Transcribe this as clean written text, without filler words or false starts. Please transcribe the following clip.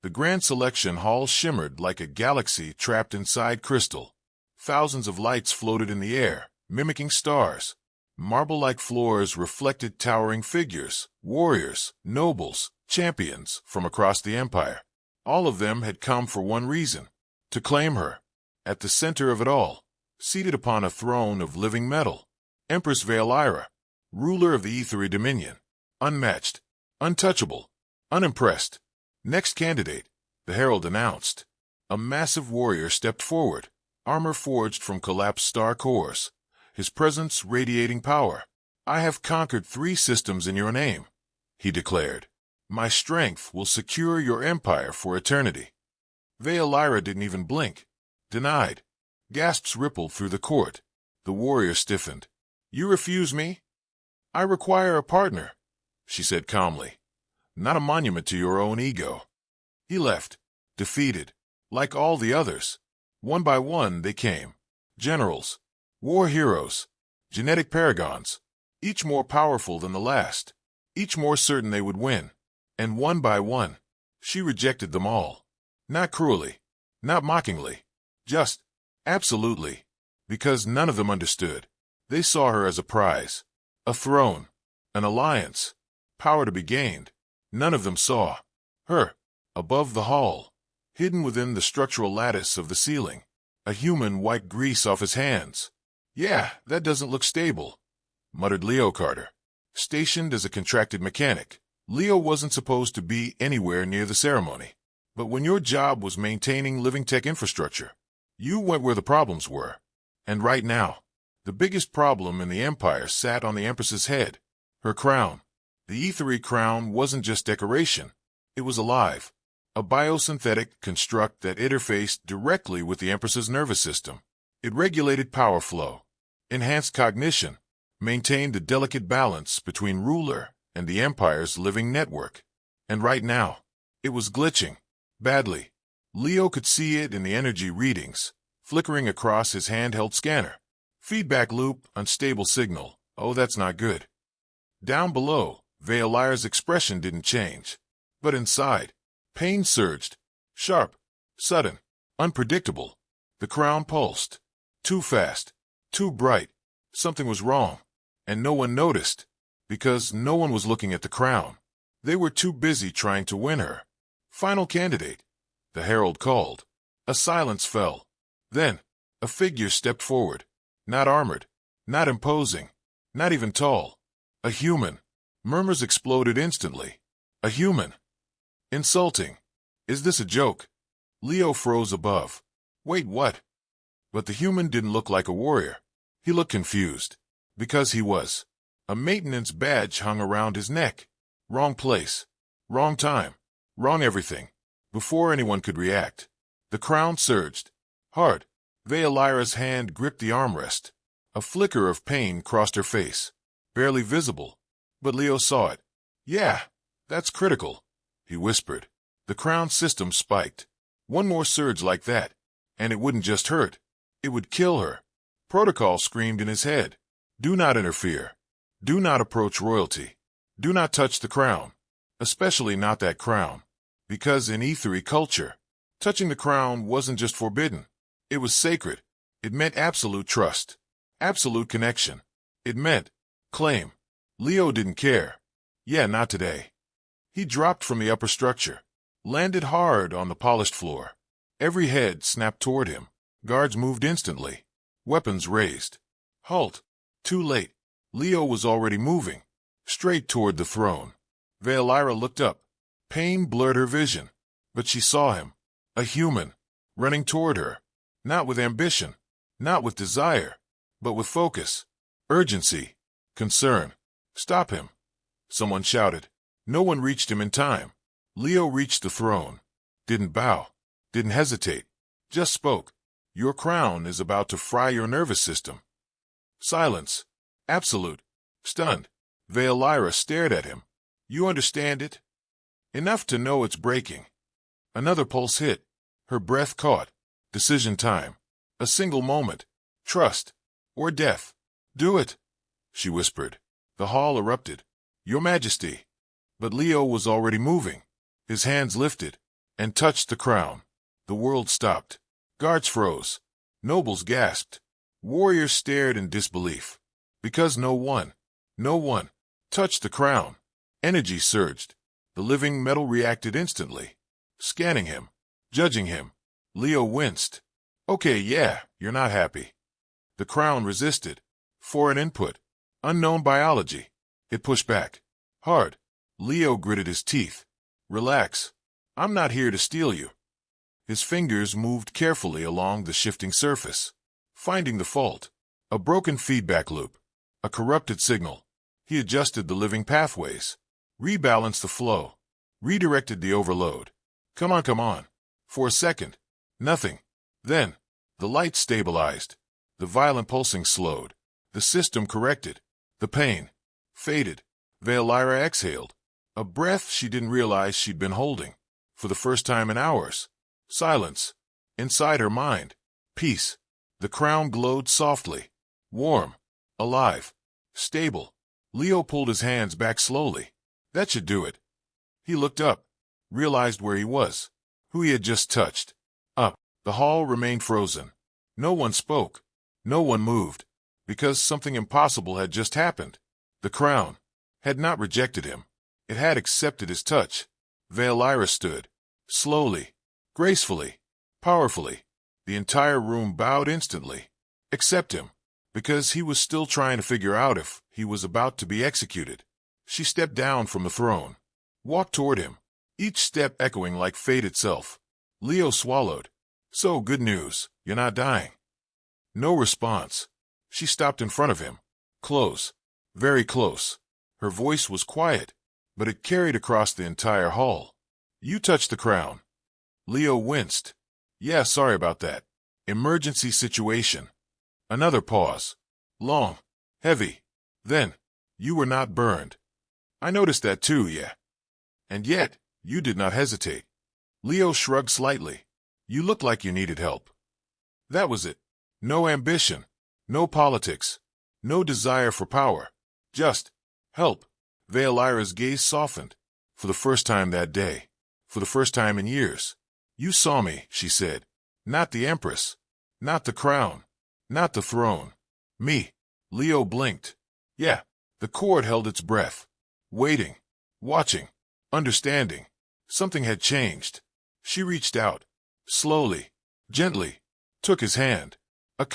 The grand selection hall shimmered like a galaxy trapped inside crystal. Thousands of lights floated in the air, mimicking stars. Marble-like floors reflected towering figures, warriors, nobles, champions from across the empire. All of them had come for one reason: to claim her. At the center of it all, seated upon a throne of living metal, Empress Veilira, ruler of the Ethery Dominion. Unmatched, untouchable, unimpressed. Next candidate, the herald announced. A massive warrior stepped forward, armor forged from collapsed star cores, his presence radiating power. "I have conquered 3 systems in your name," he declared. "My strength will secure your empire for eternity." Veilira didn't even blink. Denied. Gasps rippled through the court. The warrior stiffened. "You refuse me?" "I require a partner," she said calmly. "Not a monument to your own ego." He left, defeated, like all the others. One by one they came. Generals, war heroes, genetic paragons, each more powerful than the last, each more certain they would win. And one by one, she rejected them all. Not cruelly, not mockingly, just, absolutely, because none of them understood. They saw her as a prize, a throne, an alliance, power to be gained. None of them saw her, above the hall, hidden within the structural lattice of the ceiling. A human wiped grease off his hands. "Yeah, that doesn't look stable," muttered Leo Carter. Stationed as a contracted mechanic, Leo wasn't supposed to be anywhere near the ceremony. But when your job was maintaining living tech infrastructure, you went where the problems were. And right now, the biggest problem in the Empire sat on the Empress's head. Her crown. The Ethery crown wasn't just decoration. It was alive. A biosynthetic construct that interfaced directly with the Empress's nervous system. It regulated power flow, enhanced cognition, maintained a delicate balance between ruler and the Empire's living network. And right now, it was glitching. Badly. Leo could see it in the energy readings, flickering across his handheld scanner. Feedback loop, unstable signal. Oh, that's not good. Down below, Veilira's expression didn't change. But inside, pain surged. Sharp, sudden, unpredictable. The crown pulsed. Too fast, too bright. Something was wrong. And no one noticed. Because no one was looking at the crown. They were too busy trying to win her. "Final candidate," the herald called. A silence fell. Then, a figure stepped forward. Not armored, not imposing, not even tall. A human. Murmurs exploded instantly. A human. Insulting. Is this a joke? Leo froze above. Wait, what? But the human didn't look like a warrior. He looked confused. Because he was. A maintenance badge hung around his neck. Wrong place. Wrong time. Wrong everything. Before anyone could react, the crown surged. Hard. Veilira's hand gripped the armrest. A flicker of pain crossed her face. Barely visible. But Leo saw it. "Yeah, that's critical," he whispered. The crown system spiked. One more surge like that, and it wouldn't just hurt. It would kill her. Protocol screamed in his head. Do not interfere. Do not approach royalty. Do not touch the crown. Especially not that crown. Because in Ethery culture, touching the crown wasn't just forbidden. It was sacred. It meant absolute trust. Absolute connection. It meant claim. Leo didn't care. Yeah, not today. He dropped from the upper structure. Landed hard on the polished floor. Every head snapped toward him. Guards moved instantly. Weapons raised. Halt. Too late. Leo was already moving. Straight toward the throne. Veilira looked up. Pain blurred her vision. But she saw him. A human. Running toward her. Not with ambition. Not with desire. But with focus. Urgency. Concern. Stop him. Someone shouted. No one reached him in time. Leo reached the throne. Didn't bow. Didn't hesitate. Just spoke. Your crown is about to fry your nervous system. Silence. Absolute. Stunned. Veilira stared at him. You understand it? Enough to know it's breaking. Another pulse hit. Her breath caught. Decision time. A single moment. Trust. Or death. Do it, she whispered. The hall erupted. Your Majesty. But Leo was already moving. His hands lifted. and touched the crown. The world stopped. Guards froze. Nobles gasped. Warriors stared in disbelief. Because no one touched the crown. Energy surged. The living metal reacted instantly. Scanning him. Judging him. Leo winced. Okay, yeah, you're not happy. The crown resisted. Foreign input. Unknown biology. It pushed back. Hard. Leo gritted his teeth. Relax. I'm not here to steal you. His fingers moved carefully along the shifting surface, finding the fault. A broken feedback loop. A corrupted signal. He adjusted the living pathways. Rebalanced the flow. Redirected the overload. Come on. For a second. Nothing. Then, the light stabilized. The violent pulsing slowed. The system corrected. The pain faded. Valyra exhaled. A breath she didn't realize she'd been holding. For the first time in hours. Silence. Inside her mind. Peace. The crown glowed softly. Warm. Alive. Stable. Leo pulled his hands back slowly. That should do it. He looked up. Realized where he was. Who he had just touched. Up. The hall remained frozen. No one spoke. No one moved. Because something impossible had just happened. The crown had not rejected him. It had accepted his touch. Valyra stood. Slowly. Gracefully. Powerfully. The entire room bowed instantly. Except him. Because he was still trying to figure out if he was about to be executed. She stepped down from the throne. Walked toward him. Each step echoing like fate itself. Leo swallowed. So, good news. You're not dying. No response. She stopped in front of him. Close. Very close. Her voice was quiet, but it carried across the entire hall. You touched the crown. Leo winced. Yeah, sorry about that. Emergency situation. Another pause. Long. Heavy. Then, you were not burned. I noticed that too, yeah. And yet, you did not hesitate. Leo shrugged slightly. You looked like you needed help. That was it. No ambition. No politics. No desire for power. Just help. Valyra's gaze softened. For the first time that day. For the first time in years. You saw me, she said. Not the Empress. Not the crown. Not the throne. Me. Leo blinked. Yeah. The court held its breath. Waiting. Watching. Understanding. Something had changed. She reached out. Slowly. Gently. Took his hand. A